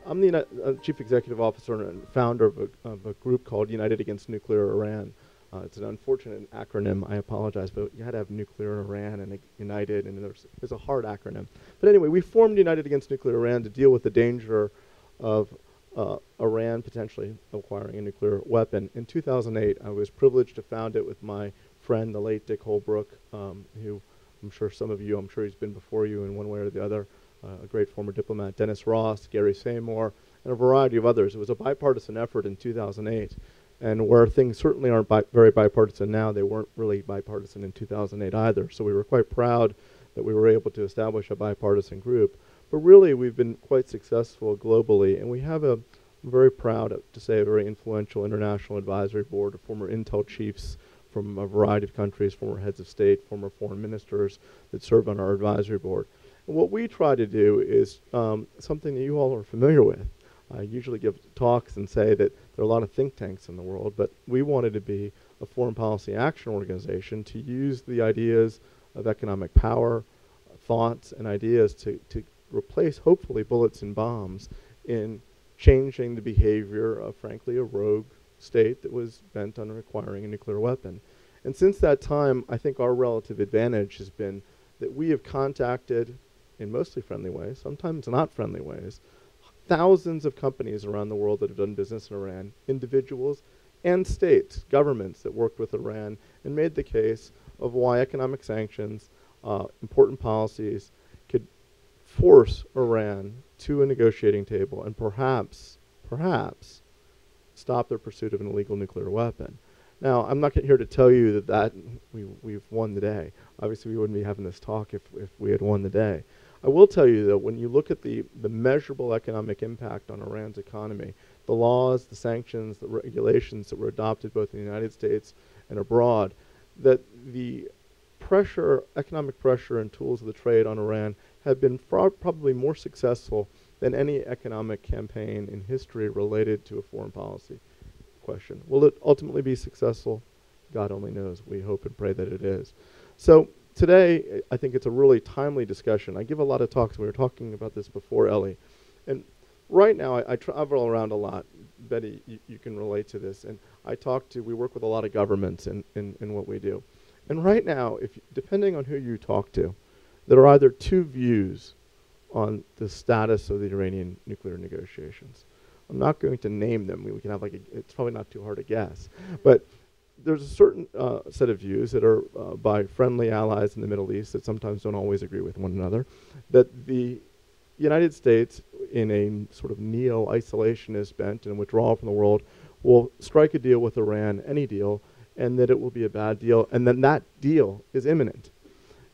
I'm the Chief Executive Officer and founder of a group called United Against Nuclear Iran. It's an unfortunate acronym, I apologize, but you had to have nuclear Iran and United, and there's a hard acronym. But anyway, we formed United Against Nuclear Iran to deal with the danger of Iran potentially acquiring a nuclear weapon. In 2008, I was privileged to found it with my friend, the late Dick Holbrook, who I'm sure some of you, I'm sure he's been before you in one way or the other, a great former diplomat, Dennis Ross, Gary Seymour, and a variety of others. It was a bipartisan effort in 2008. And where things certainly aren't very bipartisan now, they weren't really bipartisan in 2008 either. So we were quite proud that we were able to establish a bipartisan group. But really, we've been quite successful globally, and we have I'm very proud to say, a very influential international advisory board of former intel chiefs from a variety of countries, former heads of state, former foreign ministers that serve on our advisory board. And what we try to do is something that you all are familiar with. I usually give talks and say that there are a lot of think tanks in the world, but we wanted to be a foreign policy action organization to use the ideas of economic power, thoughts, and ideas to replace, hopefully, bullets and bombs in changing the behavior of, frankly, a rogue state that was bent on acquiring a nuclear weapon. And since that time, I think our relative advantage has been that we have contacted, in mostly friendly ways, sometimes not friendly ways, thousands of companies around the world that have done business in Iran, individuals and states, governments that worked with Iran, and made the case of why economic sanctions, important policies, could force Iran to a negotiating table and perhaps stop their pursuit of an illegal nuclear weapon. Now, I'm not here to tell you that we've won the day. Obviously, we wouldn't be having this talk if we had won the day. I will tell you, though, when you look at the measurable economic impact on Iran's economy, the laws, the sanctions, the regulations that were adopted both in the United States and abroad, that the pressure, economic pressure and tools of the trade on Iran have been probably more successful than any economic campaign in history related to a foreign policy question. Will it ultimately be successful? God only knows. We hope and pray that it is. So today, I think it's a really timely discussion. I give a lot of talks. We were talking about this before, Ellie. And right now, I travel around a lot. Betty, you can relate to this. And we work with a lot of governments in what we do. And right now, depending on who you talk to, there are either two views on the status of the Iranian nuclear negotiations. I'm not going to name them. We can have it's probably not too hard to guess. But there's a certain set of views that are by friendly allies in the Middle East that sometimes don't always agree with one another, that the United States, in a sort of neo-isolationist bent and withdrawal from the world, will strike a deal with Iran, any deal, and that it will be a bad deal, and then that deal is imminent.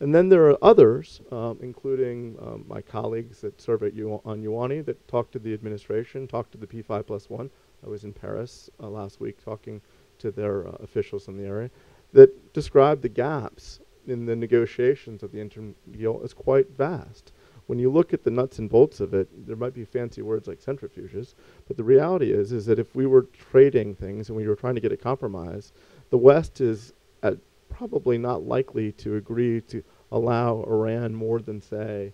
And then there are others, including my colleagues that serve on UANI, that talk to the administration, talk to the P5+1. I was in Paris last week talking to their officials in the area, that describe the gaps in the negotiations of the interim deal as quite vast. When you look at the nuts and bolts of it, there might be fancy words like centrifuges, but the reality is that if we were trading things and we were trying to get a compromise, the West is probably not likely to agree to allow Iran more than, say,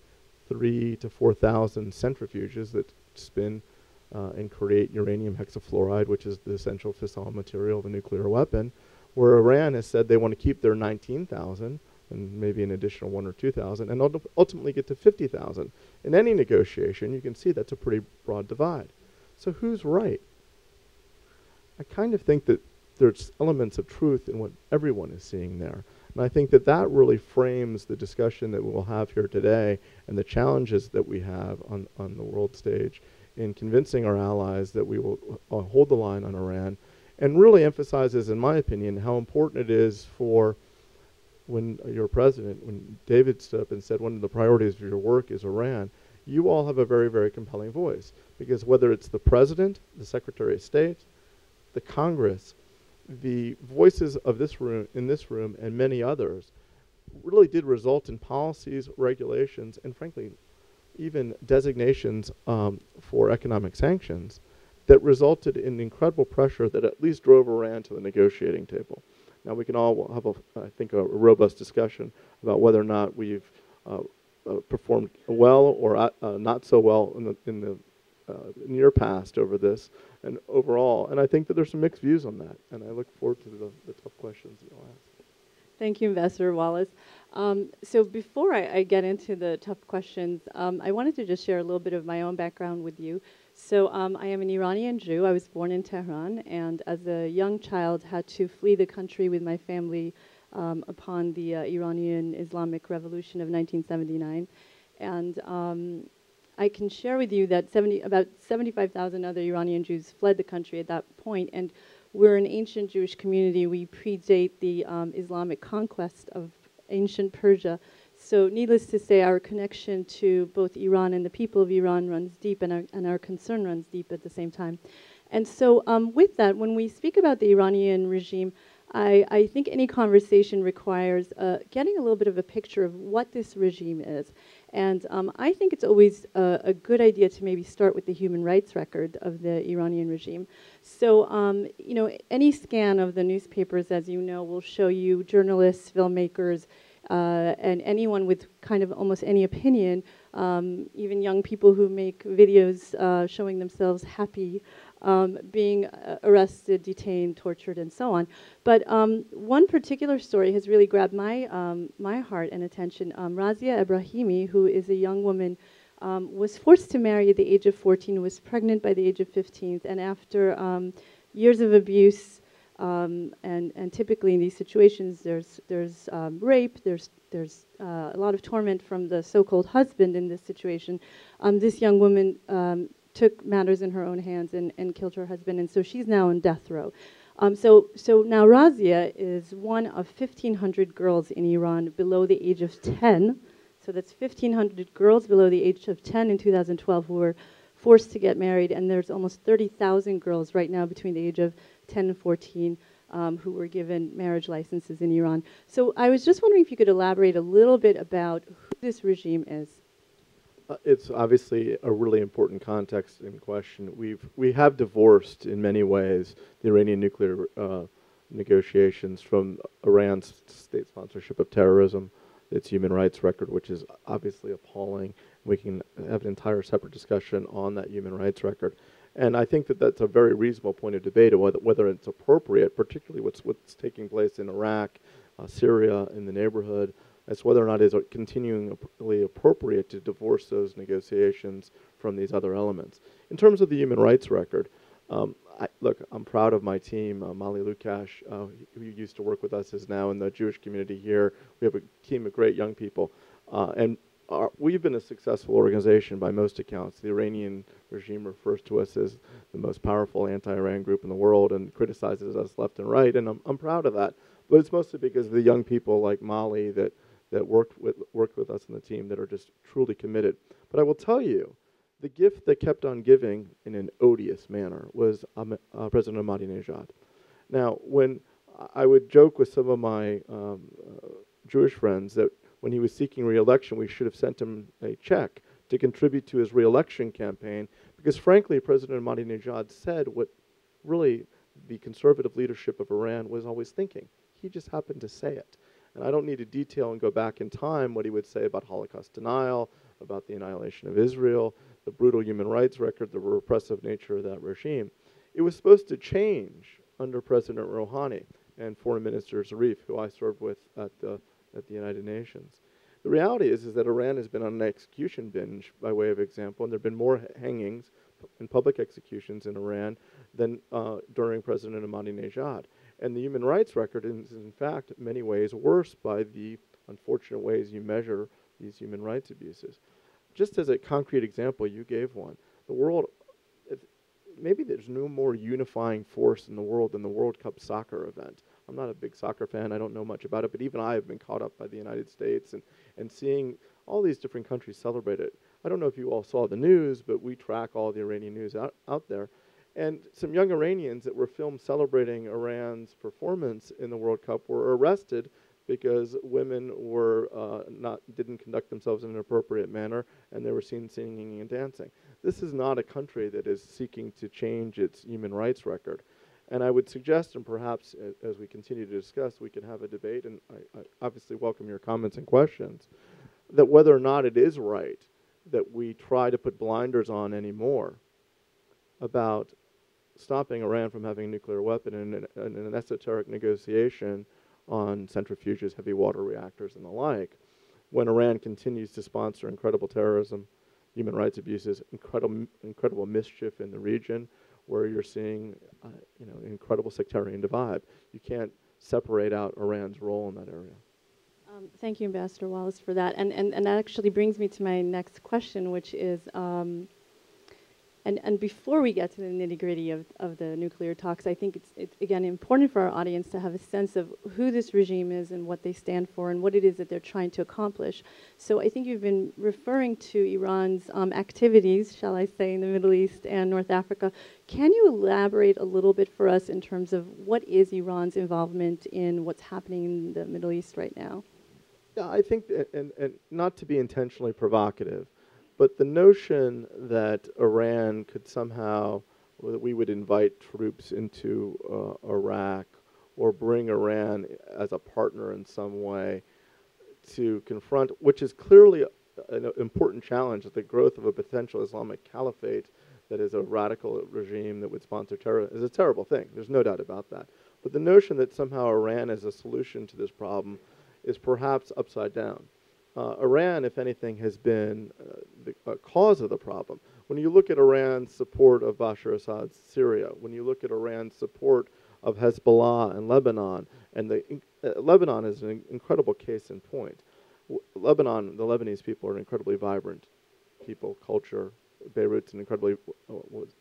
3,000 to 4,000 centrifuges that spin and create uranium hexafluoride, which is the essential fissile material of a nuclear weapon, where Iran has said they want to keep their 19,000 and maybe an additional 1,000 or 2,000 and ultimately get to 50,000. In any negotiation, you can see that's a pretty broad divide. So who's right? I kind of think that there's elements of truth in what everyone is seeing there. And I think that that really frames the discussion that we'll have here today and the challenges that we have on the world stage in convincing our allies that we will hold the line on Iran, and really emphasizes, in my opinion, how important it is for when you're president, when David stood up and said one of the priorities of your work is Iran, you all have a very, very compelling voice. Because whether it's the president, the Secretary of State, the Congress, the voices of this room, in this room, and many others really did result in policies, regulations, and frankly, even designations for economic sanctions that resulted in incredible pressure that at least drove Iran to the negotiating table. Now we can all have, I think, a robust discussion about whether or not we've performed well or not so well in the in your past over this and overall. And I think that there's some mixed views on that. And I look forward to the tough questions that you'll ask. Thank you, Ambassador Wallace. So before I get into the tough questions, I wanted to just share a little bit of my own background with you. So I am an Iranian Jew. I was born in Tehran, and as a young child had to flee the country with my family upon the Iranian Islamic Revolution of 1979. And I can share with you that about 75,000 other Iranian Jews fled the country at that point, and we're an ancient Jewish community. We predate the Islamic conquest of ancient Persia. So needless to say, our connection to both Iran and the people of Iran runs deep, and our concern runs deep at the same time. And so with that, when we speak about the Iranian regime, I think any conversation requires getting a little bit of a picture of what this regime is. And I think it's always a good idea to maybe start with the human rights record of the Iranian regime. So, you know, any scan of the newspapers, as you know, will show you journalists, filmmakers, and anyone with kind of almost any opinion, even young people who make videos showing themselves happy, being arrested, detained, tortured, and so on. But one particular story has really grabbed my heart and attention. Razia Ebrahimi, who is a young woman, was forced to marry at the age of 14, was pregnant by the age of 15, and after years of abuse, and typically in these situations, there's rape, there's a lot of torment from the so-called husband in this situation. This young woman took matters in her own hands and killed her husband, and so she's now on death row. So now Razia is one of 1,500 girls in Iran below the age of 10. So that's 1,500 girls below the age of 10 in 2012 who were forced to get married, and there's almost 30,000 girls right now between the age of 10 and 14 who were given marriage licenses in Iran. So I was just wondering if you could elaborate a little bit about who this regime is. It's obviously a really important context in question. We have divorced in many ways the Iranian nuclear negotiations from Iran's state sponsorship of terrorism, its human rights record, which is obviously appalling. We can have an entire separate discussion on that human rights record. And I think that that's a very reasonable point of debate of whether it's appropriate, particularly what's taking place in Iraq, Syria, in the neighborhood, as whether or not it is continually appropriate to divorce those negotiations from these other elements. In terms of the human rights record, look, I'm proud of my team. Molly Lukash, who used to work with us, is now in the Jewish community here. We have a team of great young people. And we've been a successful organization by most accounts. The Iranian regime refers to us as the most powerful anti-Iran group in the world and criticizes us left and right, and I'm proud of that. But it's mostly because of the young people like Molly that worked with us in the team that are just truly committed. But I will tell you, the gift that kept on giving in an odious manner was President Ahmadinejad. Now, when I would joke with some of my Jewish friends that when he was seeking re-election, we should have sent him a check to contribute to his re-election campaign, because frankly, President Ahmadinejad said what really the conservative leadership of Iran was always thinking. He just happened to say it. And I don't need to detail and go back in time what he would say about Holocaust denial, about the annihilation of Israel, the brutal human rights record, the repressive nature of that regime. It was supposed to change under President Rouhani and Foreign Minister Zarif, who I served with at the United Nations. The reality is that Iran has been on an execution binge, by way of example, and there have been more hangings and public executions in Iran than during President Ahmadinejad. And the human rights record is, in fact, in many ways worse by the unfortunate ways you measure these human rights abuses. Just as a concrete example, you gave one. The world, maybe there's no more unifying force in the world than the World Cup soccer event. I'm not a big soccer fan. I don't know much about it, but even I have been caught up by the United States and seeing all these different countries celebrate it. I don't know if you all saw the news, but we track all the Iranian news out there. And some young Iranians that were filmed celebrating Iran's performance in the World Cup were arrested because women didn't conduct themselves in an appropriate manner, and they were seen singing and dancing. This is not a country that is seeking to change its human rights record. And I would suggest, and perhaps as we continue to discuss, we can have a debate, and I obviously welcome your comments and questions, that whether or not it is right that we try to put blinders on anymore about stopping Iran from having a nuclear weapon in an esoteric negotiation on centrifuges, heavy water reactors, and the like, when Iran continues to sponsor incredible terrorism, human rights abuses, incredible mischief in the region, where you're seeing incredible sectarian divide. You can't separate out Iran's role in that area. Thank you, Ambassador Wallace, for that. And that actually brings me to my next question, which is, and before we get to the nitty-gritty of the nuclear talks, I think it's again important for our audience to have a sense of who this regime is and what they stand for and what it is that they're trying to accomplish. So I think you've been referring to Iran's activities, shall I say, in the Middle East and North Africa. Can you elaborate a little bit for us in terms of what is Iran's involvement in what's happening in the Middle East right now? Yeah, I think, and not to be intentionally provocative, but the notion that Iran could somehow, or that we would invite troops into Iraq or bring Iran as a partner in some way to confront, which is clearly an important challenge, the growth of a potential Islamic caliphate that is a radical regime that would sponsor terror, is a terrible thing. There's no doubt about that. But the notion that somehow Iran is a solution to this problem is perhaps upside down. Iran, if anything, has been the cause of the problem. When you look at Iran's support of Bashar Assad's Syria, when you look at Iran's support of Hezbollah and Lebanon, and Lebanon is an incredible case in point. Lebanon, the Lebanese people are an incredibly vibrant people, culture. Beirut's an incredibly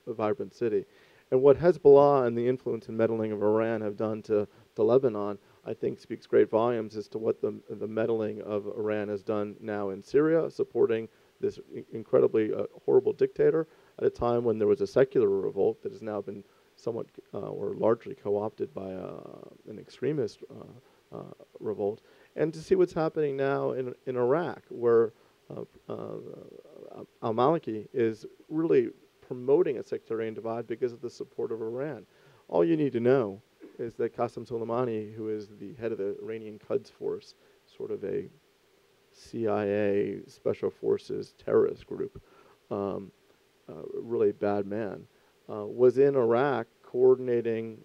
vibrant city. And what Hezbollah and the influence and meddling of Iran have done to Lebanon, I think, speaks great volumes as to what the meddling of Iran has done now in Syria, supporting this incredibly horrible dictator at a time when there was a secular revolt that has now been somewhat or largely co-opted by an extremist revolt, and to see what's happening now in Iraq, where al-Maliki is really promoting a sectarian divide because of the support of Iran. All you need to know is that Qasem Soleimani, who is the head of the Iranian Quds Force, sort of a CIA special forces terrorist group, really bad man, was in Iraq coordinating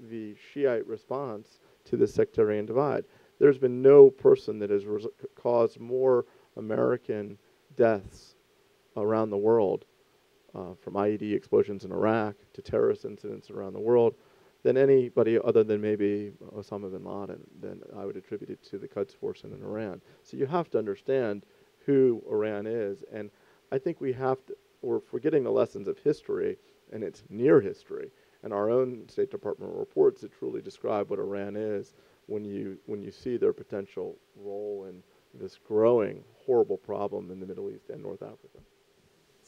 the Shiite response to the sectarian divide. There's been no person that has caused more American deaths around the world, from IED explosions in Iraq to terrorist incidents around the world, than anybody other than maybe Osama bin Laden. Then I would attribute it to the Quds Force in Iran. So you have to understand who Iran is, and I think we're forgetting the lessons of history, and it's near history, and our own State Department reports that truly describe what Iran is when you see their potential role in this growing horrible problem in the Middle East and North Africa.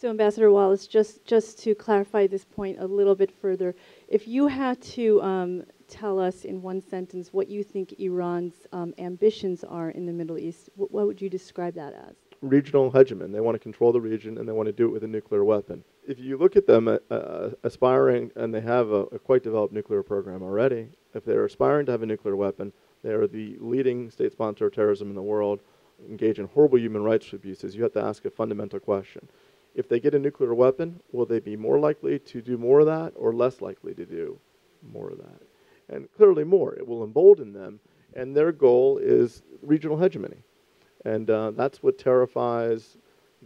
So, Ambassador Wallace, just to clarify this point a little bit further, if you had to tell us in one sentence what you think Iran's ambitions are in the Middle East, what would you describe that as? Regional hegemon. They want to control the region, and they want to do it with a nuclear weapon. If you look at them aspiring, and they have a quite developed nuclear program already, if they're aspiring to have a nuclear weapon, they are the leading state sponsor of terrorism in the world, engage in horrible human rights abuses. You have to ask a fundamental question. If they get a nuclear weapon, will they be more likely to do more of that or less likely to do more of that? And clearly more. It will embolden them, and their goal is regional hegemony. And that's what terrifies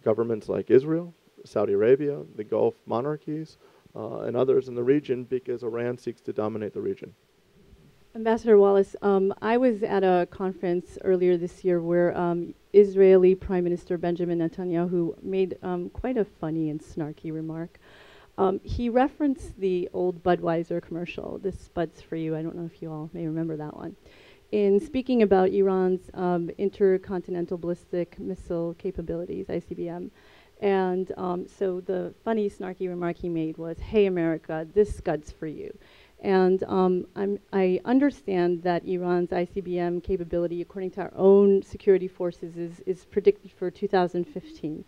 governments like Israel, Saudi Arabia, the Gulf monarchies, and others in the region, because Iran seeks to dominate the region. Ambassador Wallace, I was at a conference earlier this year where Israeli Prime Minister Benjamin Netanyahu made quite a funny and snarky remark. He referenced the old Budweiser commercial, "This Bud's for you." I don't know if you all may remember that one. In speaking about Iran's intercontinental ballistic missile capabilities, ICBM. And so the funny, snarky remark he made was, "Hey, America, this Scud's for you." And I understand that Iran's ICBM capability, according to our own security forces, is predicted for 2015.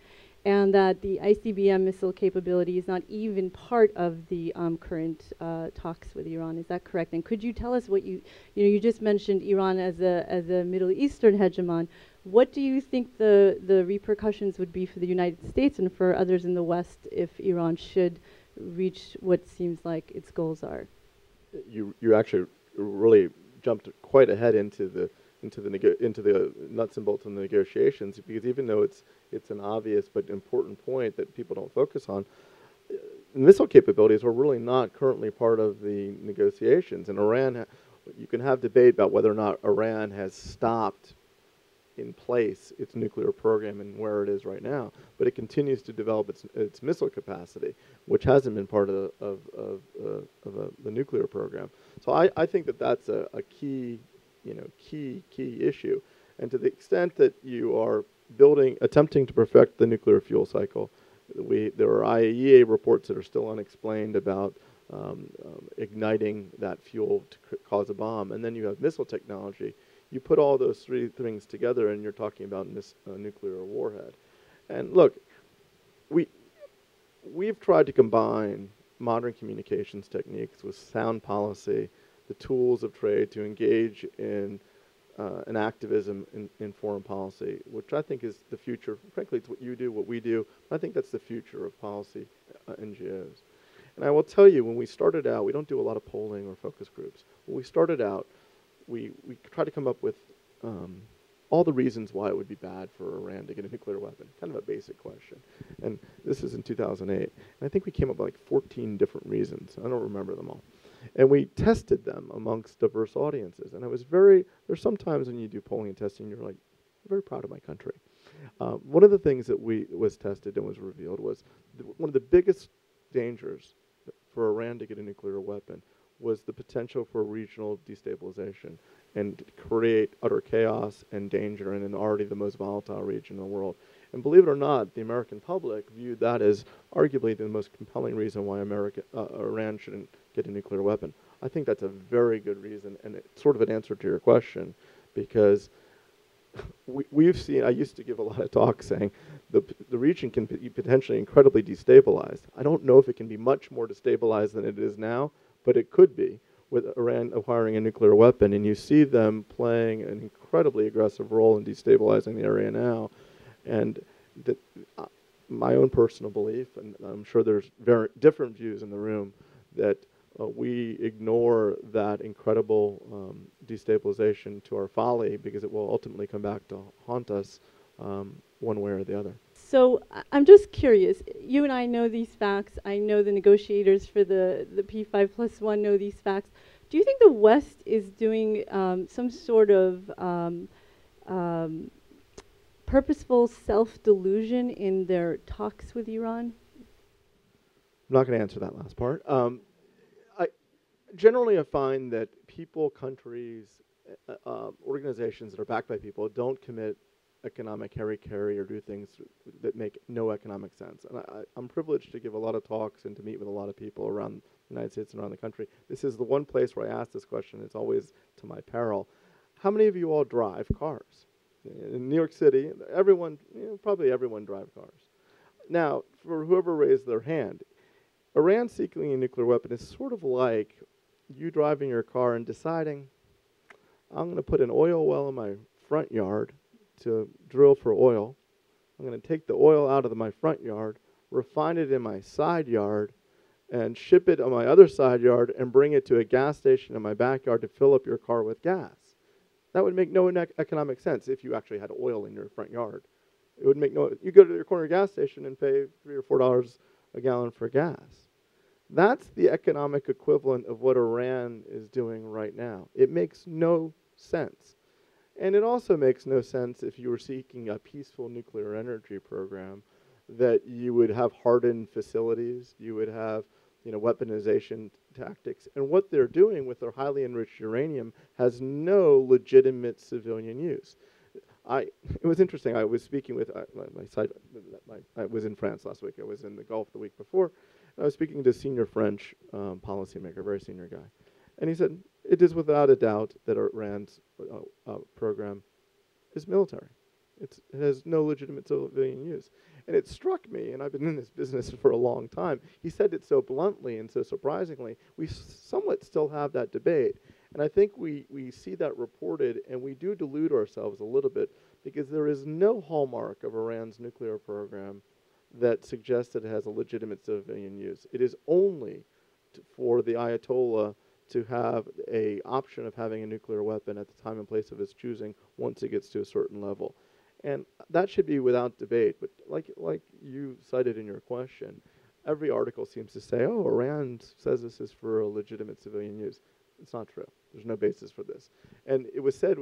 And that the ICBM missile capability is not even part of the current talks with Iran. Is that correct? And could you tell us what you just mentioned Iran as a Middle Eastern hegemon. What do you think the repercussions would be for the United States and for others in the West if Iran should reach what seems like its goals are? You actually really jumped quite ahead into the nuts and bolts of the negotiations, because even though it's an obvious but important point that people don't focus on, missile capabilities are really not currently part of the negotiations. And you can have debate about whether or not Iran has stopped in place its nuclear program and where it is right now, but it continues to develop its missile capacity, which hasn't been part of the nuclear program. So I think that that's a key issue. And to the extent that you are attempting to perfect the nuclear fuel cycle, there are IAEA reports that are still unexplained about igniting that fuel to cause a bomb, and then you have missile technology. You put all those three things together, and you're talking about nuclear warhead. And look, we've tried to combine modern communications techniques with sound policy, the tools of trade to engage in an activism in foreign policy, which I think is the future. Frankly, it's what you do, what we do. I think that's the future of policy NGOs. And I will tell you, when we started out, we don't do a lot of polling or focus groups. When we started out, we tried to come up with all the reasons why it would be bad for Iran to get a nuclear weapon, kind of a basic question. And this is in 2008. And I think we came up with like 14 different reasons. I don't remember them all. And we tested them amongst diverse audiences. And there's sometimes when you do polling and testing, you're like, I'm very proud of my country. One of the things that was tested and was revealed was one of the biggest dangers for Iran to get a nuclear weapon was the potential for regional destabilization and create utter chaos and danger in an already the most volatile region in the world. And believe it or not, the American public viewed that as arguably the most compelling reason why Iran shouldn't get a nuclear weapon. I think that's a very good reason, and it's sort of an answer to your question, because we've seen, I used to give a lot of talks saying the region can be potentially incredibly destabilized. I don't know if it can be much more destabilized than it is now, but it could be with Iran acquiring a nuclear weapon, and you see them playing an incredibly aggressive role in destabilizing the area now. And my own personal belief, and I'm sure there's very different views in the room, that we ignore that incredible destabilization to our folly, because it will ultimately come back to haunt us one way or the other. So I'm just curious. You and I know these facts. I know the negotiators for the P5+1 know these facts. Do you think the West is doing some sort of purposeful self-delusion in their talks with Iran? I'm not going to answer that last part. Generally, I find that people, countries, organizations that are backed by people don't commit economic carry or do things that make no economic sense. And I'm privileged to give a lot of talks and to meet with a lot of people around the United States and around the country. This is the one place where I ask this question. It's always to my peril. How many of you all drive cars? In New York City, probably everyone drives cars. Now, for whoever raised their hand, Iran seeking a nuclear weapon is sort of like you driving your car and deciding, I'm going to put an oil well in my front yard to drill for oil. I'm going to take the oil out of my front yard, refine it in my side yard, and ship it on my other side yard and bring it to a gas station in my backyard to fill up your car with gas. That would make no economic sense if you actually had oil in your front yard. It would make you go to your corner gas station and pay $3 or $4 a gallon for gas. That's the economic equivalent of what Iran is doing right now. It makes no sense. And it also makes no sense if you were seeking a peaceful nuclear energy program that you would have hardened facilities, you would have weaponization tactics. And what they're doing with their highly enriched uranium has no legitimate civilian use. It was interesting. I was speaking with I was in France last week. I was in the Gulf the week before. And I was speaking to a senior French policymaker, a very senior guy. And he said, it is without a doubt that Iran's program is military. It has no legitimate civilian use. And it struck me, and I've been in this business for a long time, he said it so bluntly and so surprisingly, we somewhat still have that debate. And I think we see that reported, and we do delude ourselves a little bit, because there is no hallmark of Iran's nuclear program that suggests that it has a legitimate civilian use. It is only for the Ayatollah to have a option of having a nuclear weapon at the time and place of his choosing once it gets to a certain level. And that should be without debate. But like you cited in your question, every article seems to say, oh, Iran says this is for a legitimate civilian use. It's not true. There's no basis for this. And it was said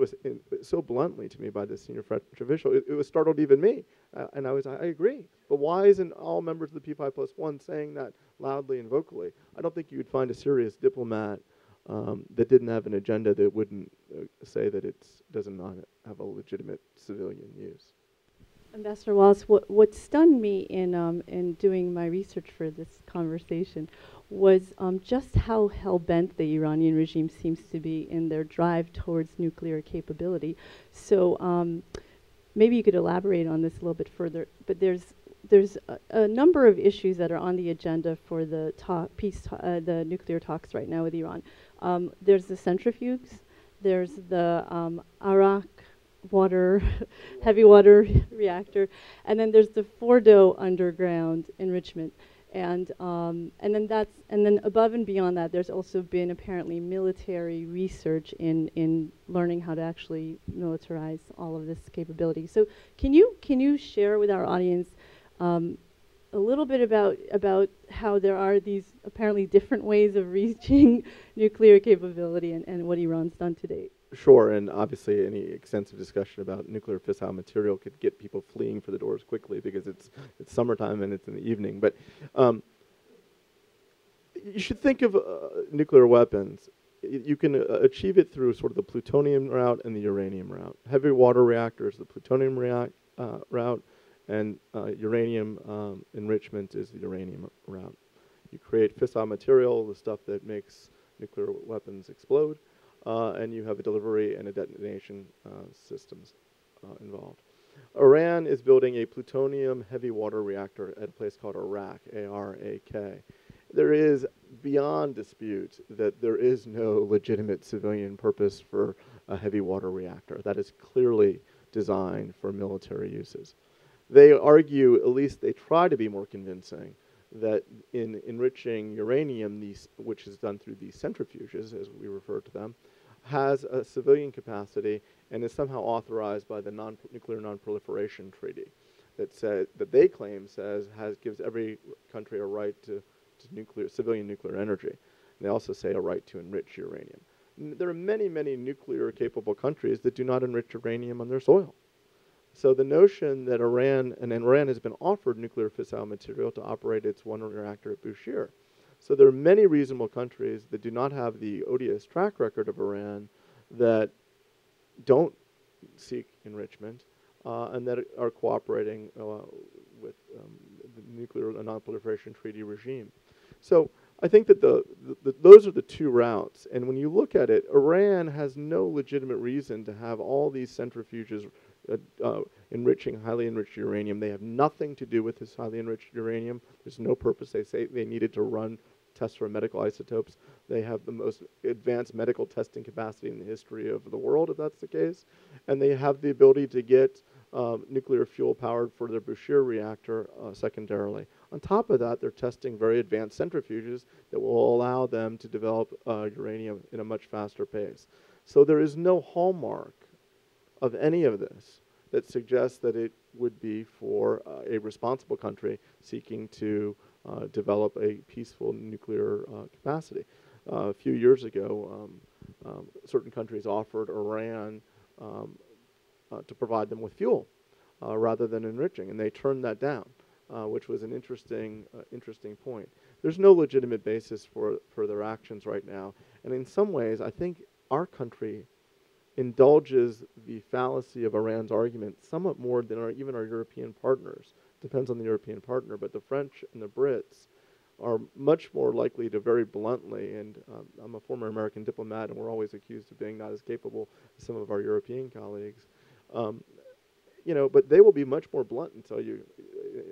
so bluntly to me by the senior French official, it was startled even me. And I agree. But why isn't all members of the P5+1 saying that loudly and vocally? I don't think you would find a serious diplomat that didn't have an agenda that wouldn't say that it does not have a legitimate civilian use. Ambassador Wallace, what stunned me in doing my research for this conversation was just how hell-bent the Iranian regime seems to be in their drive towards nuclear capability. So maybe you could elaborate on this a little bit further. But there's a number of issues that are on the agenda for the the nuclear talks right now with Iran. There's the centrifuges. There's the Arak heavy water reactor, and then there's the Fordo underground enrichment, and then above and beyond that, there's also been apparently military research in learning how to actually militarize all of this capability. So can you share with our audience a little bit about how there are these apparently different ways of reaching nuclear capability and what Iran's done to date? Sure, and obviously any extensive discussion about nuclear fissile material could get people fleeing for the doors quickly because it's summertime and it's in the evening. But you should think of nuclear weapons. You can achieve it through sort of the plutonium route and the uranium route. Heavy water reactors, the plutonium route, and uranium enrichment is the uranium route. You create fissile material, the stuff that makes nuclear weapons explode. And you have a delivery and a detonation systems involved. Iran is building a plutonium heavy water reactor at a place called Arak, A-R-A-K. There is beyond dispute that there is no legitimate civilian purpose for a heavy water reactor. That is clearly designed for military uses. They argue, at least they try to be more convincing, that in enriching uranium, which is done through these centrifuges, as we refer to them, has a civilian capacity and is somehow authorized by the Nuclear Non-Proliferation Treaty that they claim gives every country a right to civilian nuclear energy. And they also say a right to enrich uranium. There are many, many nuclear-capable countries that do not enrich uranium on their soil. So the notion that Iran has been offered nuclear fissile material to operate its one reactor at Bushehr. So there are many reasonable countries that do not have the odious track record of Iran that don't seek enrichment and that are cooperating with the Nuclear Non-Proliferation Treaty regime. So I think that those are the two routes. And when you look at it, Iran has no legitimate reason to have all these centrifuges enriching highly enriched uranium. They have nothing to do with this highly enriched uranium. There's no purpose. They say they needed to run tests for medical isotopes. They have the most advanced medical testing capacity in the history of the world, if that's the case. And they have the ability to get nuclear fuel powered for their Bushehr reactor secondarily. On top of that, they're testing very advanced centrifuges that will allow them to develop uranium in a much faster pace. So there is no hallmark of any of this that suggests that it would be for a responsible country seeking to develop a peaceful nuclear capacity. A few years ago, certain countries offered Iran to provide them with fuel rather than enriching, and they turned that down, which was an interesting point. There's no legitimate basis for their actions right now, and in some ways, I think our country indulges the fallacy of Iran's argument somewhat more than even our European partners. Depends on the European partner, but the French and the Brits are much more likely to very bluntly, and I'm a former American diplomat, and we're always accused of being not as capable as some of our European colleagues, but they will be much more blunt and tell you,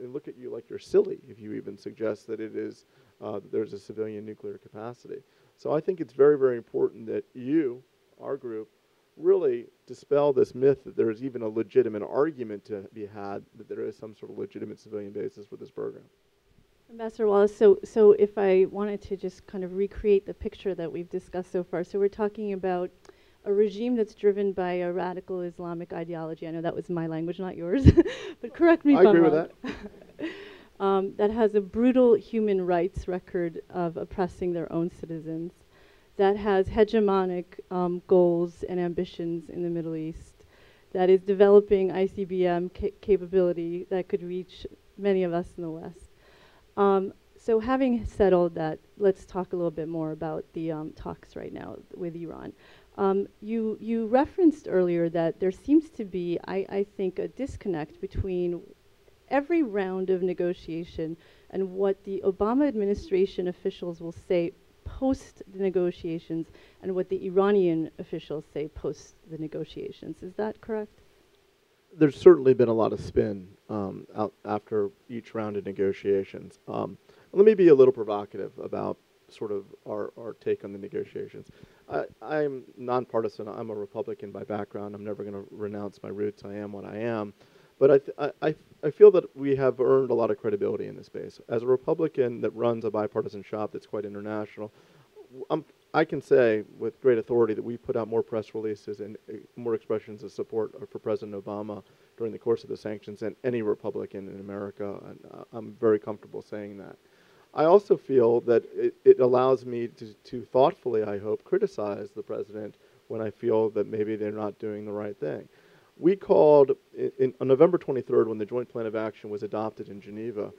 and look at you like you're silly if you even suggest that it is there's a civilian nuclear capacity. So I think it's very, very important that you, our group, really dispel this myth that there is even a legitimate argument to be had that there is some sort of legitimate civilian basis for this program. Ambassador Wallace, so if I wanted to just kind of recreate the picture that we've discussed so far, so we're talking about a regime that's driven by a radical Islamic ideology. I know that was my language, not yours, but correct me if I'm wrong. I agree with that. That has a brutal human rights record of oppressing their own citizens, that has hegemonic goals and ambitions in the Middle East, that is developing ICBM capability that could reach many of us in the West. So having said all that, let's talk a little bit more about the talks right now with Iran. You referenced earlier that there seems to be, I think, a disconnect between every round of negotiation and what the Obama administration officials will say post the negotiations and what the Iranian officials say post the negotiations. Is that correct? There's certainly been a lot of spin out after each round of negotiations. Let me be a little provocative about sort of our take on the negotiations. I'm nonpartisan. I'm a Republican by background. I'm never going to renounce my roots. I am what I am. But I feel that we have earned a lot of credibility in this space. As a Republican that runs a bipartisan shop that's quite international, I can say with great authority that we put out more press releases and more expressions of support for President Obama during the course of the sanctions than any Republican in America, and I'm very comfortable saying that. I also feel that it allows me to thoughtfully, I hope, criticize the president when I feel that maybe they're not doing the right thing. We called, on November 23rd, when the Joint Plan of Action was adopted in Geneva,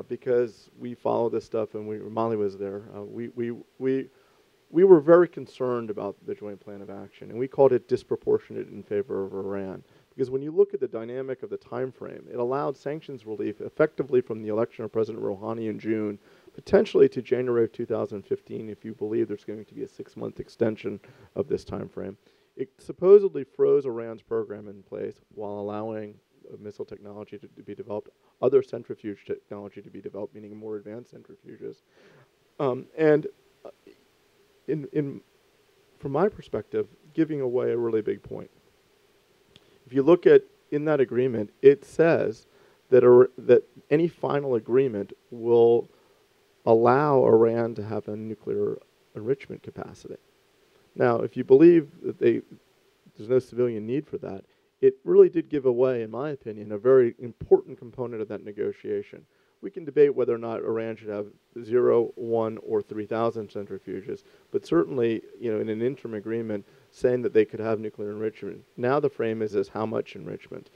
because we follow this stuff and Molly was there, we were very concerned about the Joint Plan of Action, and we called it disproportionate in favor of Iran. Because when you look at the dynamic of the time frame, it allowed sanctions relief effectively from the election of President Rouhani in June, potentially to January of 2015, if you believe there's going to be a 6-month extension of this time frame. It supposedly froze Iran's program in place while allowing missile technology to be developed, other centrifuge technology to be developed, meaning more advanced centrifuges. From my perspective, giving away a really big point. If you look at, in that agreement, it says that any final agreement will allow Iran to have a nuclear enrichment capacity. Now, if you believe that there's no civilian need for that, it really did give away, in my opinion, a very important component of that negotiation. We can debate whether or not Iran should have 0, 1, or 3,000 centrifuges, but certainly, in an interim agreement, saying that they could have nuclear enrichment. Now the frame is how much enrichment.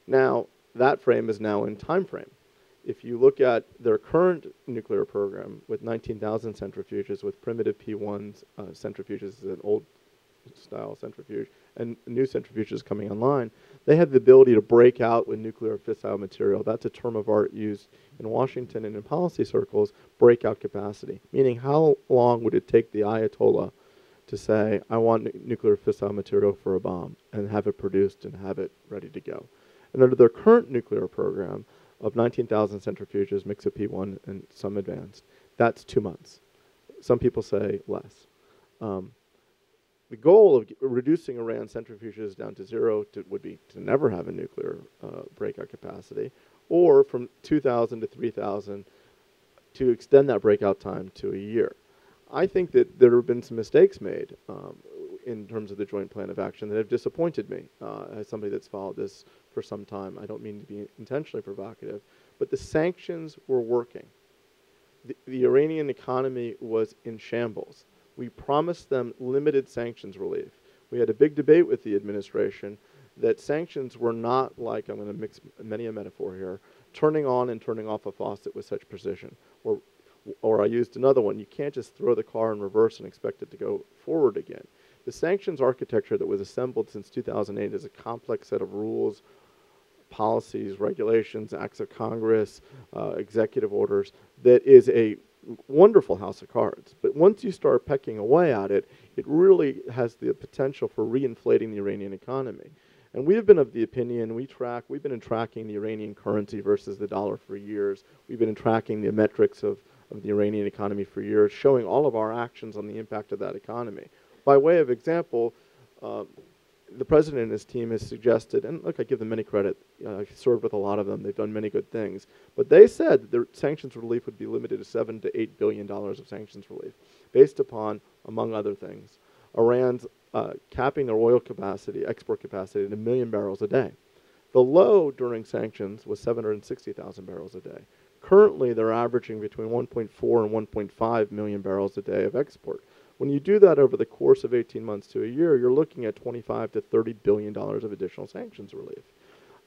Now, that frame is now in time frame. If you look at their current nuclear program with 19,000 centrifuges, with primitive P1 centrifuges, is an old style centrifuge, and new centrifuges coming online, they have the ability to break out with nuclear fissile material. That's a term of art used in Washington and in policy circles, breakout capacity, meaning how long would it take the Ayatollah to say, I want nuclear fissile material for a bomb, and have it produced and have it ready to go. And under their current nuclear program of 19,000 centrifuges, mix of P1 and some advanced, that's 2 months. Some people say less. The goal of reducing Iran's centrifuges down to 0 would be to never have a nuclear breakout capacity, or from 2,000 to 3,000 to extend that breakout time to a year. I think that there have been some mistakes made in terms of the Joint Plan of Action that have disappointed me as somebody that's followed this for some time. I don't mean to be intentionally provocative, but the sanctions were working. The Iranian economy was in shambles. We promised them limited sanctions relief. We had a big debate with the administration that sanctions were not like, I'm going to mix many a metaphor here, turning on and turning off a faucet with such precision. Or I used another one, you can't just throw the car in reverse and expect it to go forward again. The sanctions architecture that was assembled since 2008 is a complex set of rules, policies, regulations, acts of Congress, executive orders, that is a wonderful house of cards. But once you start pecking away at it, it really has the potential for reinflating the Iranian economy. And we have been of the opinion, we've been tracking the Iranian currency versus the dollar for years. We've been tracking the metrics of the Iranian economy for years, showing all of our actions on the impact of that economy. By way of example, the president and his team has suggested, and look, I give them many credit. I served with a lot of them. They've done many good things. But they said that their sanctions relief would be limited to $7 to $8 billion of sanctions relief, based upon, among other things, Iran's capping their oil capacity, export capacity, at 1 million barrels a day. The low during sanctions was 760,000 barrels a day. Currently, they're averaging between 1.4 and 1.5 million barrels a day of export. When you do that over the course of 18 months to a year, you're looking at $25 to $30 billion of additional sanctions relief.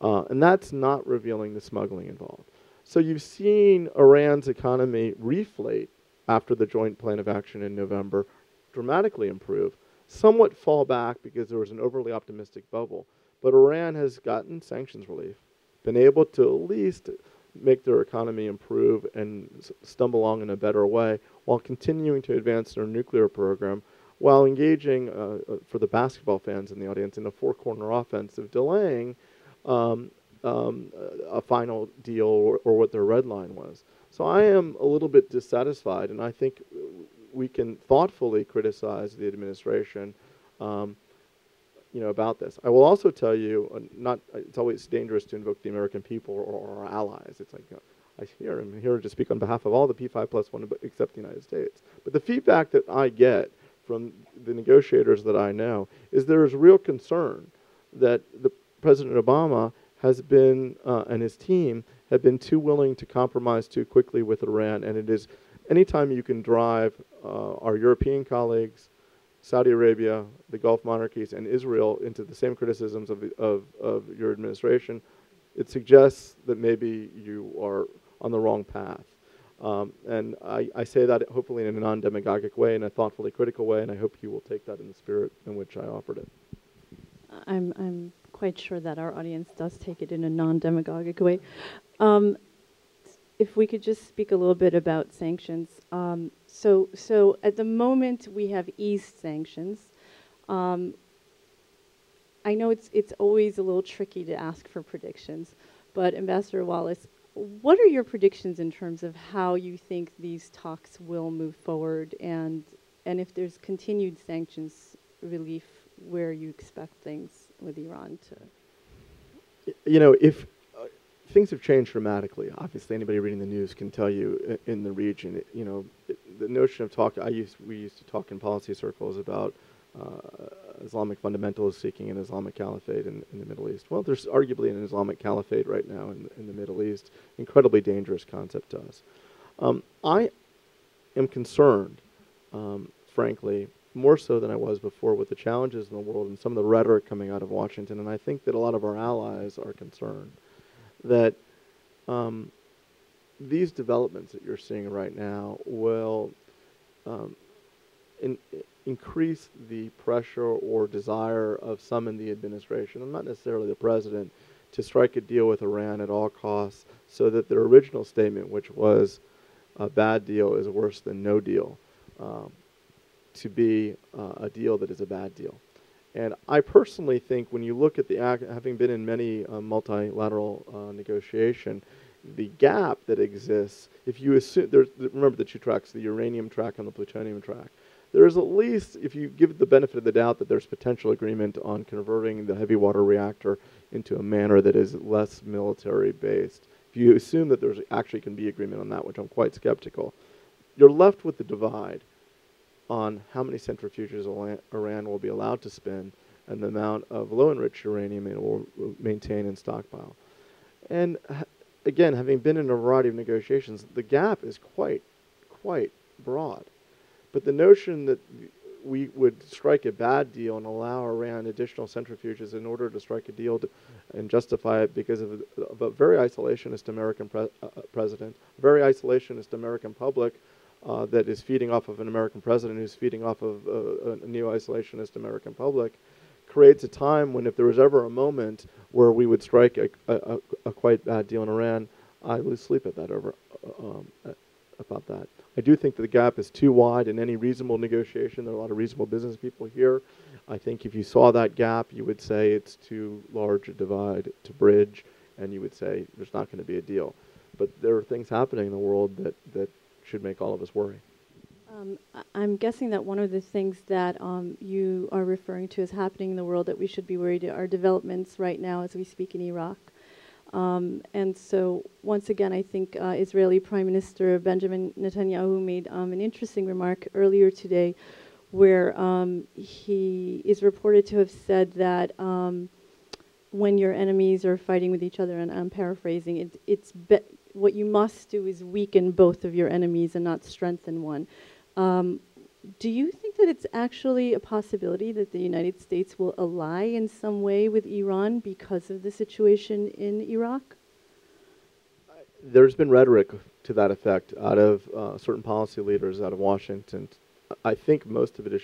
And that's not revealing the smuggling involved. So you've seen Iran's economy reflate after the joint plan of action in November, dramatically improve, somewhat fall back because there was an overly optimistic bubble. But Iran has gotten sanctions relief, been able to at least make their economy improve and stumble along in a better way while continuing to advance their nuclear program, while engaging, for the basketball fans in the audience, in a four-corner offensive, delaying a final deal or what their red line was. So I am a little bit dissatisfied, and I think we can thoughtfully criticize the administration about this. I will also tell you, it's always dangerous to invoke the American people or our allies. It's like, I'm here to speak on behalf of all the P5+1 except the United States. But the feedback that I get from the negotiators that I know is there is real concern that President Obama has been, and his team, have been too willing to compromise too quickly with Iran. And it is, anytime you can drive our European colleagues, Saudi Arabia, the Gulf monarchies, and Israel into the same criticisms of your administration, it suggests that maybe you are on the wrong path. And I say that hopefully in a non-demagogic way, in a thoughtfully critical way, and I hope you will take that in the spirit in which I offered it. I'm quite sure that our audience does take it in a non-demagogic way. If we could just speak a little bit about sanctions. So at the moment we have eased sanctions. I know it's always a little tricky to ask for predictions, but Ambassador Wallace, what are your predictions in terms of how you think these talks will move forward, and if there's continued sanctions relief, where you expect things with Iran to? If things have changed dramatically. Obviously, anybody reading the news can tell you in the region. The notion of talk. We used to talk in policy circles about Islamic fundamentalists seeking an Islamic caliphate in the Middle East. Well, there's arguably an Islamic caliphate right now in the Middle East. Incredibly dangerous concept to us. I am concerned, frankly, more so than I was before, with the challenges in the world and some of the rhetoric coming out of Washington. And I think that a lot of our allies are concerned that these developments that you're seeing right now will increase the pressure or desire of some in the administration, and not necessarily the president, to strike a deal with Iran at all costs, so that their original statement, which was a bad deal is worse than no deal, to be a deal that is a bad deal. And I personally think when you look at having been in many multilateral negotiation, the gap that exists, if you assume, remember the two tracks, the uranium track and the plutonium track, there is at least, if you give the benefit of the doubt that there's potential agreement on converting the heavy water reactor into a manner that is less military based, if you assume that there's actually can be agreement on that, which I'm quite skeptical, you're left with the divide on how many centrifuges Iran will be allowed to spin and the amount of low-enriched uranium it will maintain in stockpile. And again, having been in a variety of negotiations, the gap is quite broad. But the notion that we would strike a bad deal and allow Iran additional centrifuges in order to strike a deal and justify it because of a very isolationist American president, very isolationist American public, that is feeding off of an American president who's feeding off of a neo-isolationist American public, creates a time when if there was ever a moment where we would strike a quite bad deal in Iran, I lose sleep at that about that. I do think that the gap is too wide in any reasonable negotiation. There are a lot of reasonable business people here. I think if you saw that gap, you would say it's too large a divide to bridge, and you would say there's not going to be a deal. But there are things happening in the world that should make all of us worry. I'm guessing that one of the things that you are referring to as happening in the world that we should be worried are developments right now as we speak in Iraq. And so once again, I think Israeli Prime Minister Benjamin Netanyahu made an interesting remark earlier today where he is reported to have said that when your enemies are fighting with each other, and I'm paraphrasing, what you must do is weaken both of your enemies and not strengthen one. Do you think that it's actually a possibility that the United States will ally in some way with Iran because of the situation in Iraq? There's been rhetoric to that effect out of certain policy leaders out of Washington. I think most of it is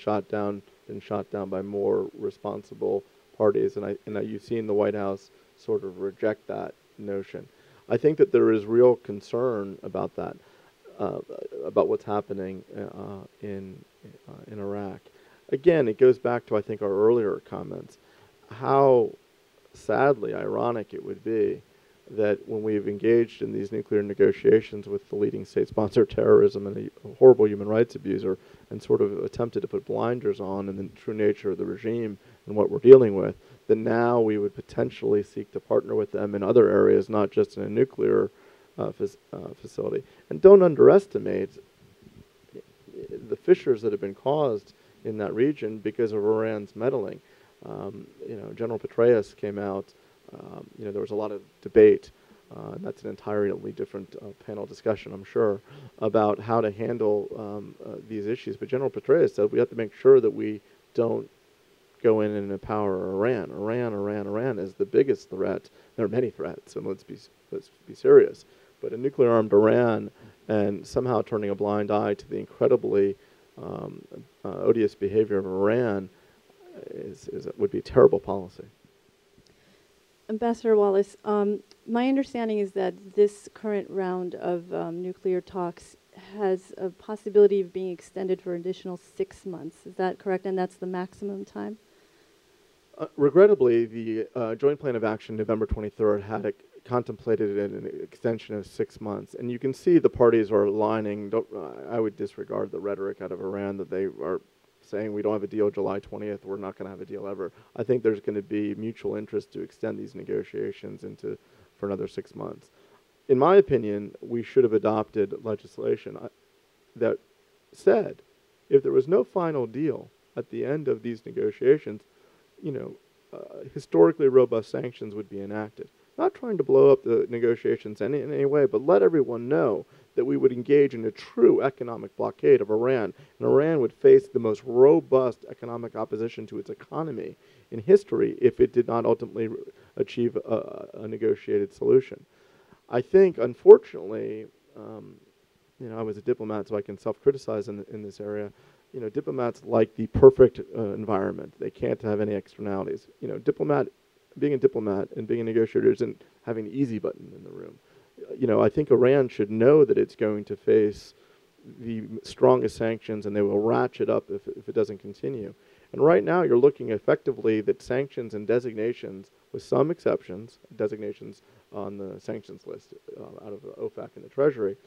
been shot down by more responsible parties, and you've seen the White House sort of reject that notion. I think that there is real concern about that, about what's happening in Iraq. Again, it goes back to, I think, our earlier comments, how sadly ironic it would be that when we've engaged in these nuclear negotiations with the leading state-sponsored terrorism and a horrible human rights abuser and sort of attempted to put blinders on in the true nature of the regime and what we're dealing with, that now we would potentially seek to partner with them in other areas, not just in a nuclear facility. And don't underestimate the fissures that have been caused in that region because of Iran's meddling. General Petraeus came out. There was a lot of debate, and that's an entirely different panel discussion, I'm sure, about how to handle these issues. But General Petraeus said we have to make sure that we don't go in and empower Iran. Iran is the biggest threat. There are many threats, and let's be serious. But a nuclear-armed Iran and somehow turning a blind eye to the incredibly odious behavior of Iran would be a terrible policy. Ambassador Wallace, my understanding is that this current round of nuclear talks has a possibility of being extended for an additional 6 months. Is that correct? And that's the maximum time? Regrettably, the Joint Plan of Action, November 23rd, had contemplated an extension of 6 months. And you can see the parties are aligning. I would disregard the rhetoric out of Iran that they are saying we don't have a deal July 20th, we're not going to have a deal ever. I think there's going to be mutual interest to extend these negotiations for another 6 months. In my opinion, we should have adopted legislation that said if there was no final deal at the end of these negotiations, historically robust sanctions would be enacted. Not trying to blow up the negotiations in any way, but let everyone know that we would engage in a true economic blockade of Iran, and Iran would face the most robust economic opposition to its economy in history if it did not ultimately achieve a negotiated solution. I think, unfortunately, I was a diplomat, so I can self-criticize in this area. Diplomats like the perfect environment. They can't have any externalities. Being a diplomat and being a negotiator isn't having the easy button in the room. I think Iran should know that it's going to face the strongest sanctions, and they will ratchet up if it doesn't continue. And right now, you're looking effectively that sanctions and designations, with some exceptions, designations on the sanctions list out of the OFAC and the Treasury,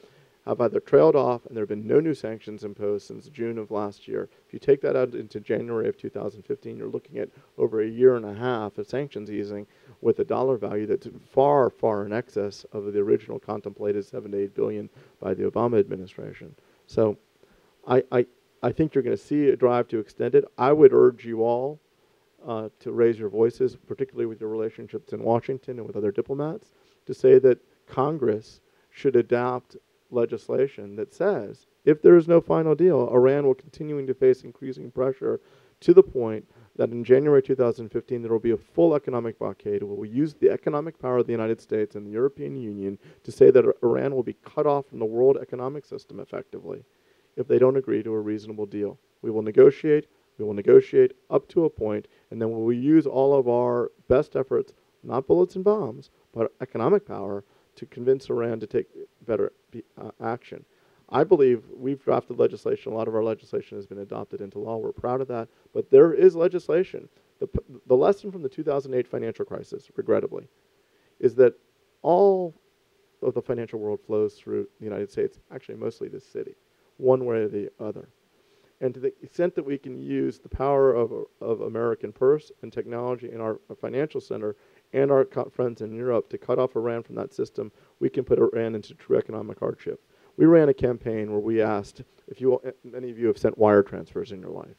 have either trailed off, and there have been no new sanctions imposed since June of last year. If you take that out into January of 2015, you're looking at over a year and a half of sanctions easing with a dollar value that's far, far in excess of the original contemplated $7 to $8 billion by the Obama administration. So I think you're going to see a drive to extend it. I would urge you all to raise your voices, particularly with your relationships in Washington and with other diplomats, to say that Congress should adopt legislation that says if there is no final deal, Iran will continue to face increasing pressure to the point that in January 2015 there will be a full economic blockade where we use the economic power of the United States and the European Union to say that Iran will be cut off from the world economic system effectively if they don't agree to a reasonable deal. We will negotiate up to a point, and then we will use all of our best efforts, not bullets and bombs, but economic power, to convince Iran to take better action. I believe we've drafted legislation. A lot of our legislation has been adopted into law. We're proud of that. But there is legislation. The lesson from the 2008 financial crisis, regrettably, is that all of the financial world flows through the United States, actually mostly this city. one way or the other. And to the extent that we can use the power of American purse and technology in our financial center and our friends in Europe to cut off Iran from that system, we can put Iran into true economic hardship. We ran a campaign where we asked, if you, many of you have sent wire transfers in your life.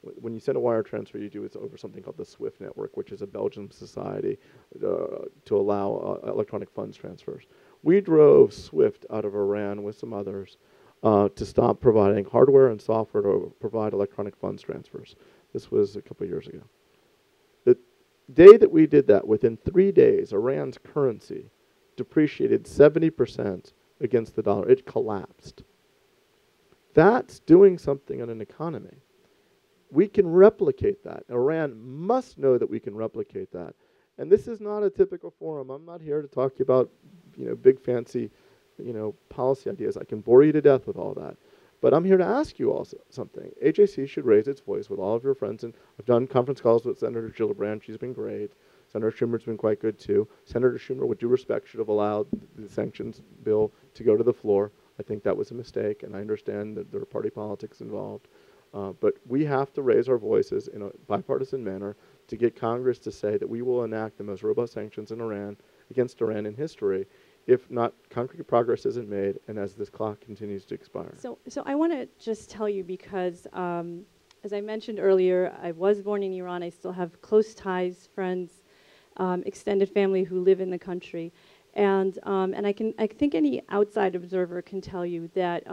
When you send a wire transfer, you do it over something called the SWIFT network, which is a Belgian society to allow electronic funds transfers. We drove SWIFT out of Iran with some others to stop providing hardware and software to provide electronic funds transfers. This was a couple of years ago. The day that we did that, within 3 days, Iran's currency depreciated 70% against the dollar. It collapsed. That's doing something on an economy. We can replicate that. Iran must know that we can replicate that. And this is not a typical forum. I'm not here to talk to you about, big fancy, policy ideas. I can bore you to death with all that. But I'm here to ask you all something. AJC should raise its voice with all of your friends. And I've done conference calls with Senator Gillibrand. She's been great. Senator Schumer's been quite good, too. Senator Schumer, with due respect, should have allowed the sanctions bill to go to the floor. I think that was a mistake, and I understand that there are party politics involved. But we have to raise our voices in a bipartisan manner to get Congress to say that we will enact the most robust sanctions against Iran in history, if not concrete progress isn't made and as this clock continues to expire. So I want to just tell you, because as I mentioned earlier, I was born in Iran. I still have close ties, friends, extended family who live in the country. And I think any outside observer can tell you that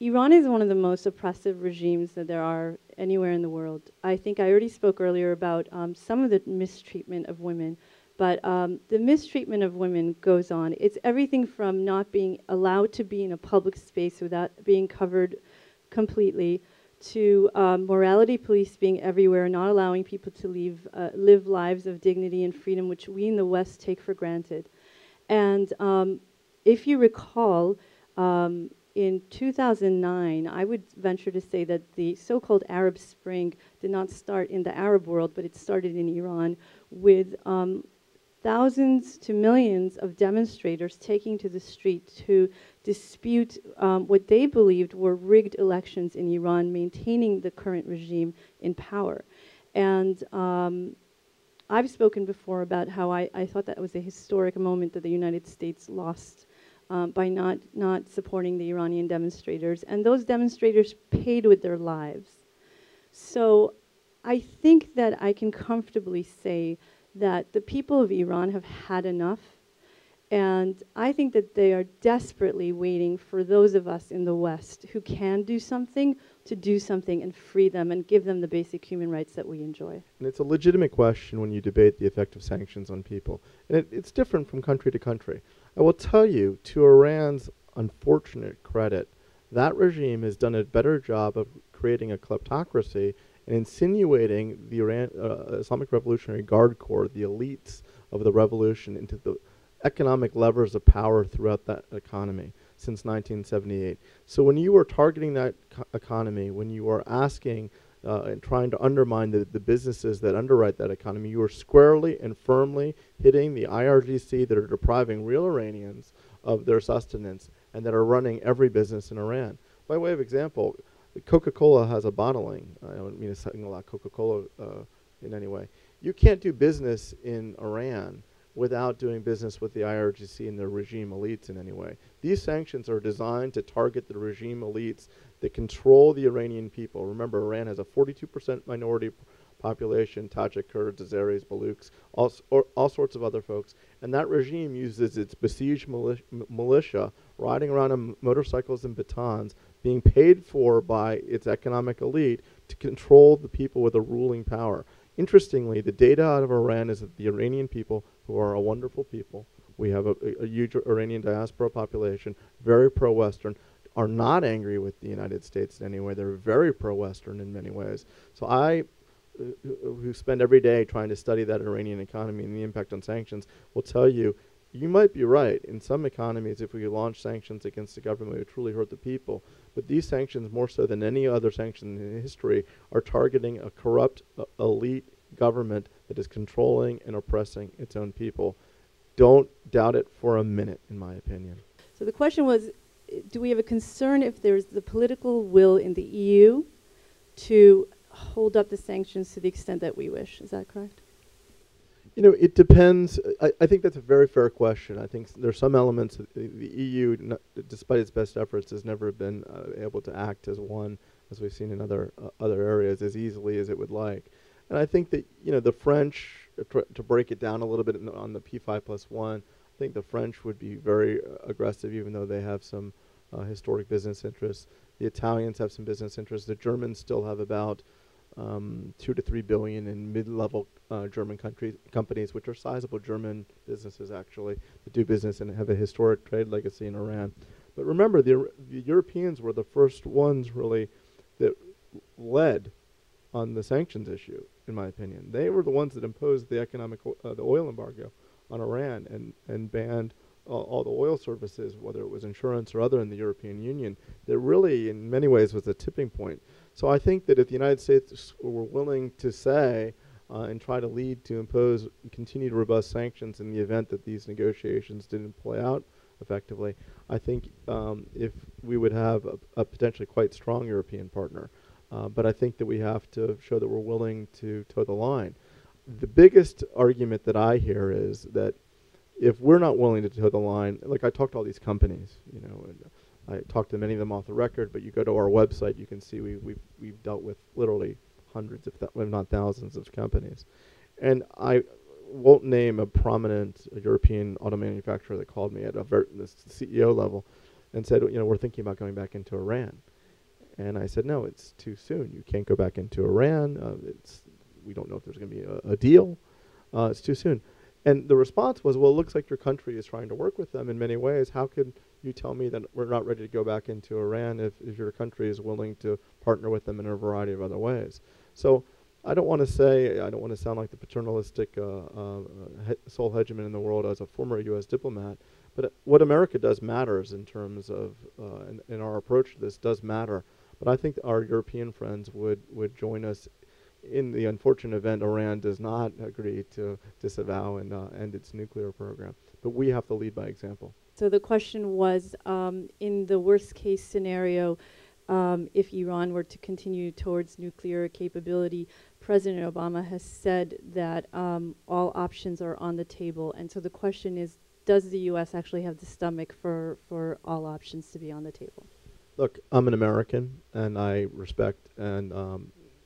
Iran is one of the most oppressive regimes that there are anywhere in the world. I think I already spoke earlier about some of the mistreatment of women, but the mistreatment of women goes on. It's everything from not being allowed to be in a public space without being covered completely, to morality police being everywhere, not allowing people to live lives of dignity and freedom, which we in the West take for granted. And if you recall, in 2009, I would venture to say that the so-called Arab Spring did not start in the Arab world, but it started in Iran with thousands to millions of demonstrators taking to the street to dispute what they believed were rigged elections in Iran, maintaining the current regime in power. And I've spoken before about how I thought that was a historic moment that the United States lost by not supporting the Iranian demonstrators. And those demonstrators paid with their lives. So I think that I can comfortably say that the people of Iran have had enough. And I think that they are desperately waiting for those of us in the West who can do something to do something and free them and give them the basic human rights that we enjoy. And it's a legitimate question when you debate the effect of sanctions on people. And it's different from country to country. I will tell you, to Iran's unfortunate credit, that regime has done a better job of creating a kleptocracy and insinuating the Islamic Revolutionary Guard Corps, the elites of the revolution, into the economic levers of power throughout that economy since 1978. So when you are targeting that economy, when you are asking and trying to undermine the businesses that underwrite that economy, you are squarely and firmly hitting the IRGC that are depriving real Iranians of their sustenance and that are running every business in Iran. By way of example, Coca-Cola has a bottling. I don't mean to single out Coca-Cola in any way. You can't do business in Iran without doing business with the IRGC and the regime elites in any way. These sanctions are designed to target the regime elites that control the Iranian people. Remember, Iran has a 42% minority population, Tajik, Kurds, Azeris, Baluchs, all sorts of other folks. And that regime uses its besieged militia riding around on motorcycles and batons, being paid for by its economic elite to control the people with a ruling power. Interestingly, the data out of Iran is that the Iranian people, who are a wonderful people, we have a huge Iranian diaspora population, very pro-Western, are not angry with the United States in any way. They're very pro-Western in many ways. So I, who spend every day trying to study that Iranian economy and the impact on sanctions, will tell you, you might be right. In some economies, if we launch sanctions against the government, it would truly hurt the people. But these sanctions, more so than any other sanction in history, are targeting a corrupt, elite government that is controlling and oppressing its own people. Don't doubt it for a minute, in my opinion. So the question was, do we have a concern if there's the political will in the EU to hold up the sanctions to the extent that we wish? Is that correct? You know, it depends. I think that's a very fair question. I think there's some elements that the EU, despite its best efforts, has never been able to act as one, as we've seen in other areas, as easily as it would like. And I think that, you know, the French, to break it down a little bit on the P5+1, I think the French would be very aggressive, even though they have some historic business interests. The Italians have some business interests. The Germans still have about 2 to 3 billion in mid-level German companies, which are sizable German businesses actually, that do business and have a historic trade legacy in Iran. But remember, the Europeans were the first ones really that led on the sanctions issue, in my opinion. They were the ones that imposed the the oil embargo on Iran and banned all the oil services, whether it was insurance or other in the European Union. That really, in many ways, was a tipping point. So I think that if the United States were willing to say and try to lead to impose continued robust sanctions in the event that these negotiations didn't play out effectively, I think if we would have a potentially quite strong European partner. But I think that we have to show that we're willing to toe the line. The biggest argument that I hear is that if we're not willing to toe the line, like I talked to all these companies, you know, and I talked to many of them off the record, but you go to our website, you can see we've dealt with literally hundreds, if not thousands, of companies. And I won't name a prominent European auto manufacturer that called me at the CEO level and said, you know, we're thinking about going back into Iran. And I said, no, it's too soon. You can't go back into Iran. We don't know if there's going to be a deal. It's too soon. And the response was, well, it looks like your country is trying to work with them in many ways. How could you tell me that we're not ready to go back into Iran if your country is willing to partner with them in a variety of other ways? So I don't want to sound like the paternalistic sole hegemon in the world as a former U.S. diplomat, but what America does matters in terms of, and our approach to this does matter. But I think our European friends would join us in the unfortunate event Iran does not agree to disavow and end its nuclear program. But we have to lead by example. So the question was, in the worst case scenario, if Iran were to continue towards nuclear capability, President Obama has said that all options are on the table. And so the question is, does the U.S. actually have the stomach for all options to be on the table? Look, I'm an American, and I respect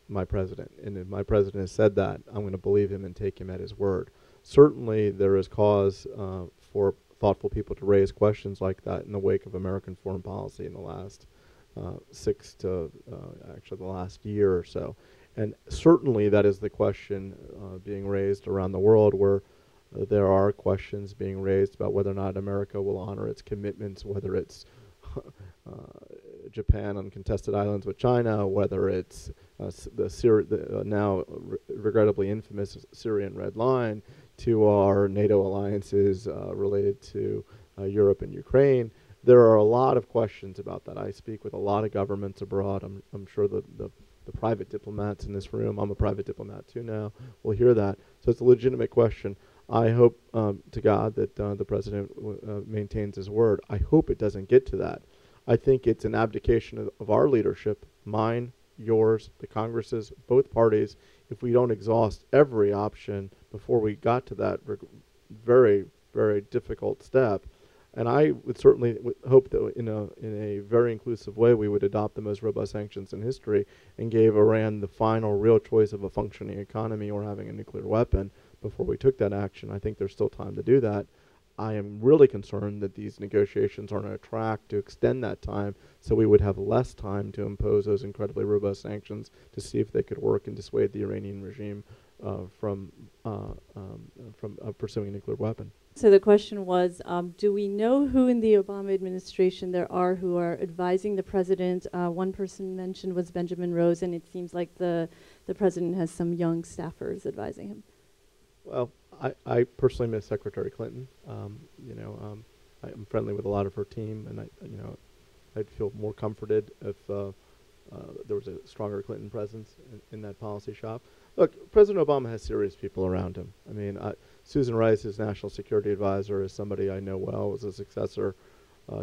my president. And if my president has said that, I'm going to believe him and take him at his word. Certainly, there is cause for thoughtful people to raise questions like that in the wake of American foreign policy in the last actually the last year or so. And certainly that is the question being raised around the world, where there are questions being raised about whether or not America will honor its commitments, whether it's Japan on contested islands with China, whether it's the now regrettably infamous Syrian Red Line, to our NATO alliances related to Europe and Ukraine. There are a lot of questions about that. I speak with a lot of governments abroad. I'm sure the private diplomats in this room, I'm a private diplomat too now, will hear that. So it's a legitimate question. I hope to God that the president maintains his word. I hope it doesn't get to that. I think it's an abdication of our leadership, mine, yours, the Congresses, both parties, if we don't exhaust every option before we got to that very, very difficult step. And I would certainly hope that in a very inclusive way we would adopt the most robust sanctions in history and gave Iran the final real choice of a functioning economy or having a nuclear weapon before we took that action. I think there's still time to do that. I am really concerned that these negotiations are on a track to extend that time so we would have less time to impose those incredibly robust sanctions to see if they could work and dissuade the Iranian regime from pursuing a nuclear weapon. So the question was, do we know who in the Obama administration there are who are advising the president? One person mentioned was Benjamin Rose, and it seems like the president has some young staffers advising him. Well, I personally miss Secretary Clinton. I'm friendly with a lot of her team, and I'd feel more comforted if there was a stronger Clinton presence in that policy shop. Look, President Obama has serious people around him. I mean, Susan Rice, his national security advisor, is somebody I know well, was a successor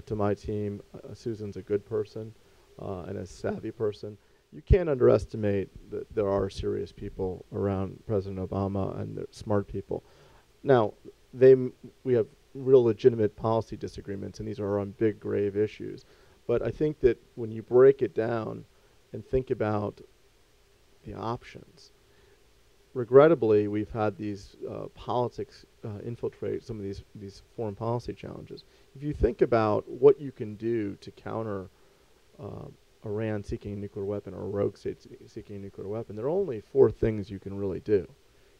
to my team. Susan's a good person and a savvy person. You can't underestimate that there are serious people around President Obama, and they're smart people. Now, we have real legitimate policy disagreements, and these are on big, grave issues. But I think that when you break it down and think about the options, regrettably, we've had these politics infiltrate some of these foreign policy challenges. If you think about what you can do to counter Iran seeking a nuclear weapon, or a rogue state seeking a nuclear weapon, there are only 4 things you can really do.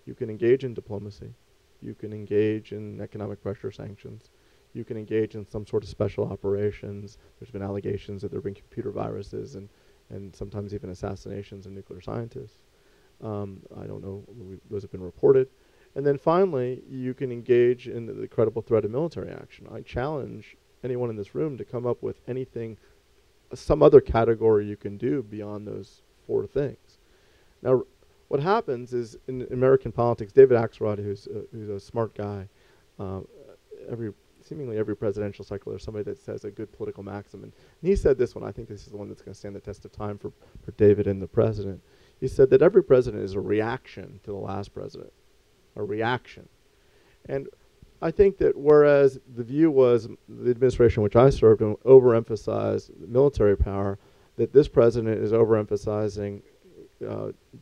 You can engage in diplomacy. You can engage in economic pressure, sanctions. You can engage in some sort of special operations. There's been allegations that there have been computer viruses and sometimes even assassinations of nuclear scientists. I don't know, those have been reported. And then finally, you can engage in the credible threat of military action. I challenge anyone in this room to come up with anything, some other category you can do beyond those 4 things. Now, what happens is in American politics, David Axelrod, who's a smart guy, seemingly every presidential cycle there's somebody that says a good political maxim. And he said this one, I think this is the one that's going to stand the test of time for David and the president. He said that every president is a reaction to the last president, a reaction. And I think that whereas the view was, the administration which I served in overemphasized military power, that this president is overemphasizing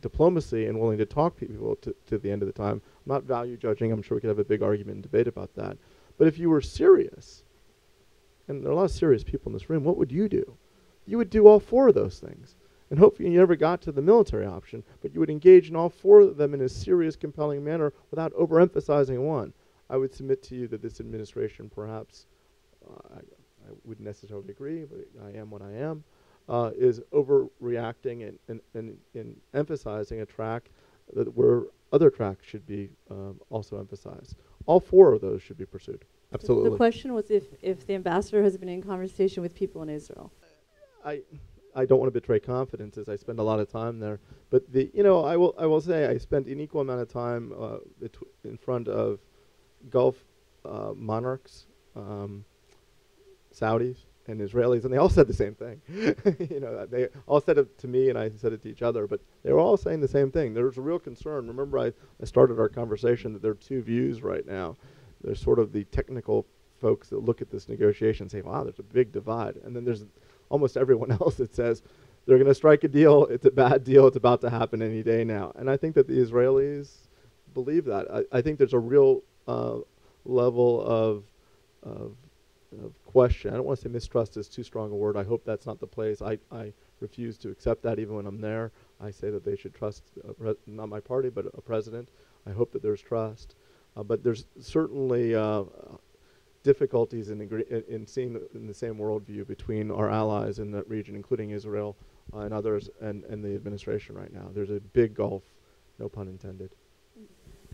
diplomacy and willing to talk people to the end of the time. I'm not value judging. I'm sure we could have a big argument and debate about that. But if you were serious, and there are a lot of serious people in this room, what would you do? You would do all 4 of those things. And hopefully you never got to the military option, but you would engage in all 4 of them in a serious, compelling manner without overemphasizing one. I would submit to you that this administration, perhaps, I wouldn't necessarily agree, but I am what I am, is overreacting and emphasizing a track where other tracks should be also emphasized. All 4 of those should be pursued. Absolutely. The question was if the ambassador has been in conversation with people in Israel. I don't want to betray confidence, as I spend a lot of time there. But I will say I spent an equal amount of time in front of Gulf monarchs, Saudis, and Israelis, and they all said the same thing. They all said it to me, and I said it to each other, but they were all saying the same thing. There's a real concern. Remember, I started our conversation that there are 2 views right now. There's sort of the technical folks that look at this negotiation and say, wow, there's a big divide. And then there's almost everyone else that says they're going to strike a deal, it's a bad deal, it's about to happen any day now. And I think that the Israelis believe that. I think there's a real level of question. I don't want to say mistrust is too strong a word. I hope that's not the place. I refuse to accept that even when I'm there. I say that they should trust, not my party, but a president. I hope that there's trust. But there's certainly difficulties in seeing in the same worldview between our allies in that region, including Israel and others, and the administration right now. There's a big gulf, no pun intended.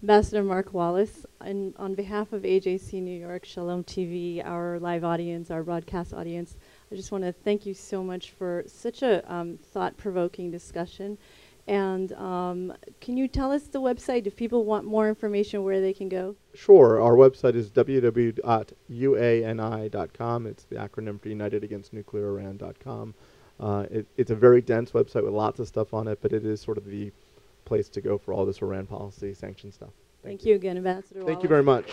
Ambassador Mark Wallace, on behalf of AJC New York, Shalom TV, our live audience, our broadcast audience, I just want to thank you so much for such a thought-provoking discussion. And can you tell us the website if people want more information, where they can go? Sure. Our website is www.uani.com. It's the acronym for United Against Nuclear Iran.com. It's a very dense website with lots of stuff on it, but it is sort of the place to go for all this Iran policy, sanction stuff. Thank you again, Ambassador Wallace. Thank you very much.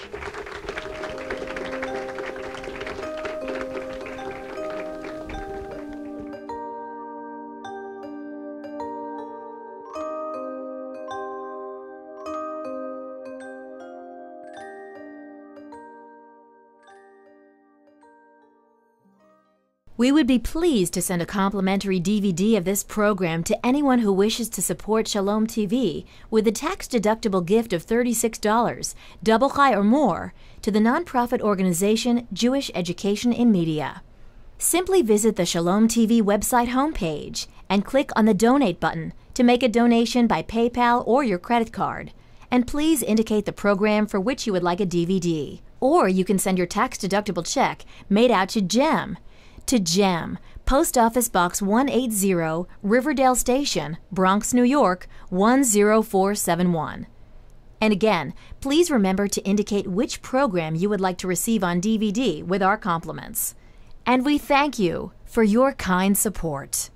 We would be pleased to send a complimentary DVD of this program to anyone who wishes to support Shalom TV with a tax-deductible gift of $36, double chai or more, to the nonprofit organization Jewish Education in Media. Simply visit the Shalom TV website homepage and click on the Donate button to make a donation by PayPal or your credit card. And please indicate the program for which you would like a DVD. Or you can send your tax-deductible check made out to GEM, Post Office Box 180, Riverdale Station, Bronx, New York, 10471. And again, please remember to indicate which program you would like to receive on DVD with our compliments. And we thank you for your kind support.